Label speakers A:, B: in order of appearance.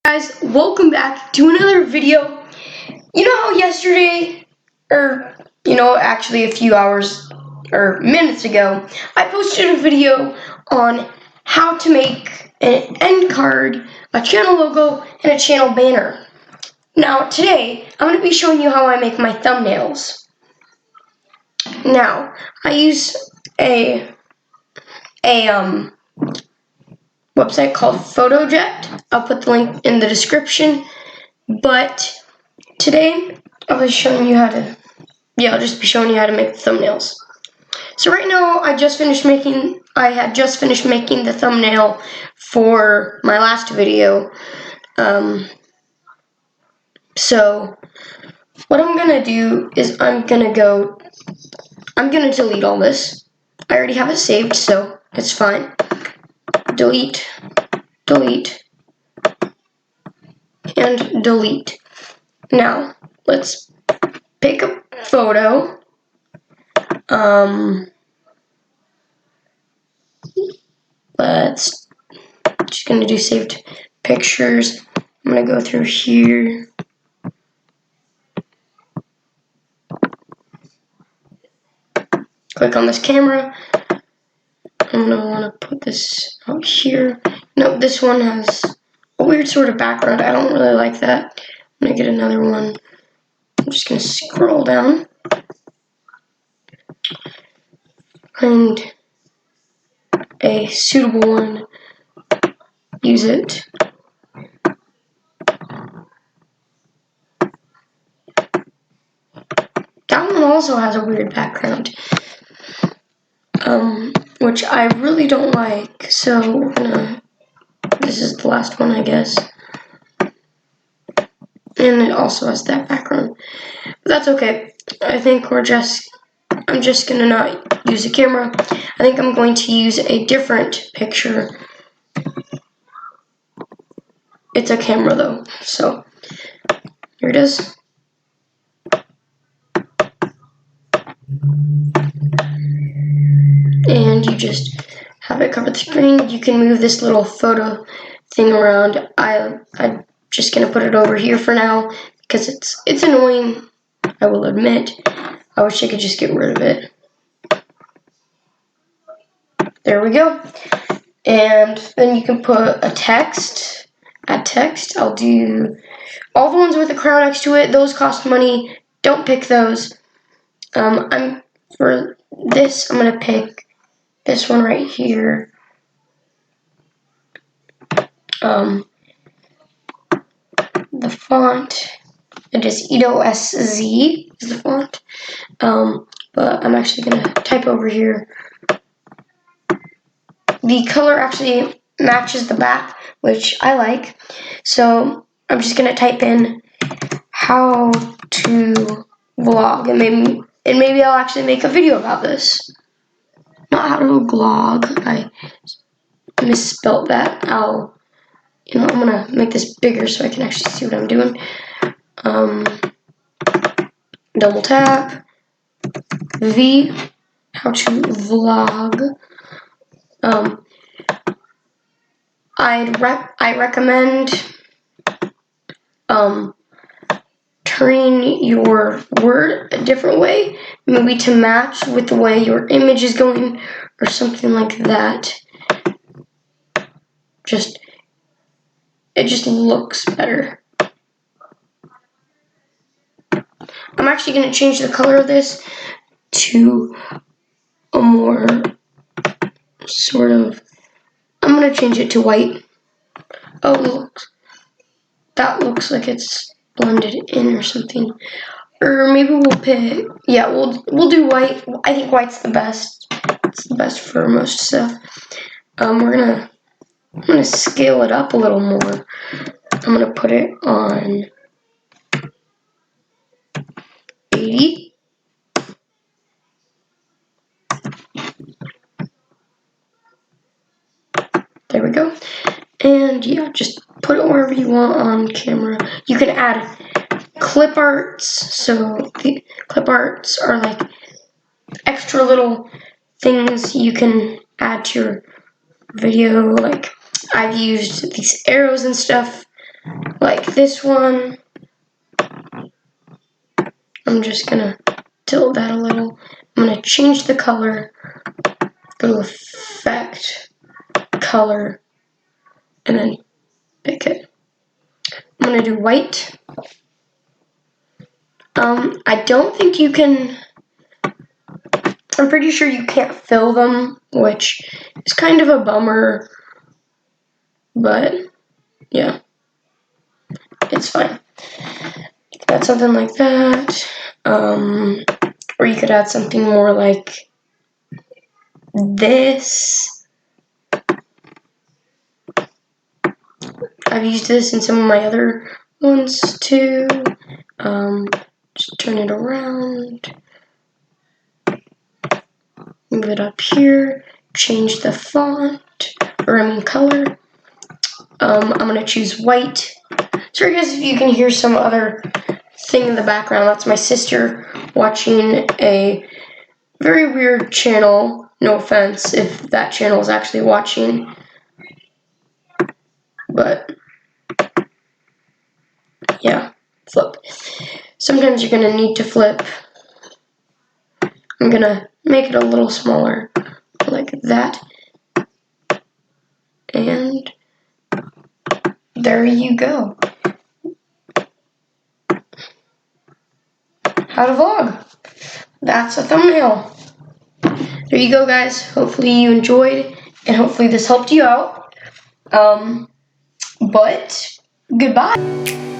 A: Guys, welcome back to another video. You know how yesterday, actually a few hours or minutes ago, I posted a video on how to make an end card, a channel logo, and a channel banner. Now today, I'm going to be showing you how I make my thumbnails. Now, I use a website called PhotoJet. I'll put the link in the description. But today I'll just be showing you how to make the thumbnails. So right now I had just finished making the thumbnail for my last video. So what I'm gonna do is I'm gonna delete all this. I already have it saved, so it's fine. Delete, and delete. Now, let's pick a photo. Just gonna do saved pictures. I'm gonna go through here. Click on this camera. I'm gonna wanna put this out here. No, this one has a weird sort of background. I don't really like that. I'm gonna get another one. I'm just gonna scroll down and a suitable one. Use it. That one also has a weird background, which I really don't like. So this is the last one, I guess. And it also has that background. But that's okay. I think I'm just gonna not use a camera. I think I'm going to use a different picture. It's a camera though, so here it is. And you just have it cover the screen. You can move this little photo thing around. I'm just gonna put it over here for now because it's annoying, I will admit. I wish I could just get rid of it. There we go. And then you can put a text. Add text. I'll do all the ones with a crown next to it. Those cost money. Don't pick those. For this, I'm gonna pick this one right here. The font, it is EOSZ is the font. But I'm actually gonna type over here. The color actually matches the back, which I like. So I'm just gonna type in how to vlog, and maybe I'll actually make a video about this. Not how to vlog. I misspelled that. I'm gonna make this bigger so I can actually see what I'm doing. Double tap. V. How to vlog. I recommend turning your word a different way, maybe to match with the way your image is going or something like that. It just looks better. I'm actually going to change the color of this to a more I'm going to change it to white. Oh, look. That looks like it's blended in or something. Or maybe we'll do white. I think white's the best. It's the best for most stuff. I'm gonna scale it up a little more. I'm gonna put it on 80. There we go. And yeah, just put it wherever you want on camera. You can add clip arts. So the clip arts are like extra little things you can add to your video. Like I've used these arrows and stuff like this one. I'm just gonna tilt that a little. I'm gonna change the color, go to Effect, Color, and then pick it. I'm gonna do white. I don't think you can, I'm pretty sure you can't fill them, which is kind of a bummer, but yeah, it's fine. You could add something like that, or you could add something more like this. I've used this in some of my other ones too. Just turn it around, move it up here, change the font, or I mean color. I'm gonna choose white. Sorry guys if you can hear some other thing in the background. That's my sister watching a very weird channel. No offense if that channel is actually watching. But yeah, flip. Sometimes you're gonna need to flip. I'm gonna make it a little smaller, like that. And there you go. How to vlog. That's a thumbnail. There you go, guys. Hopefully you enjoyed, and hopefully this helped you out. But goodbye.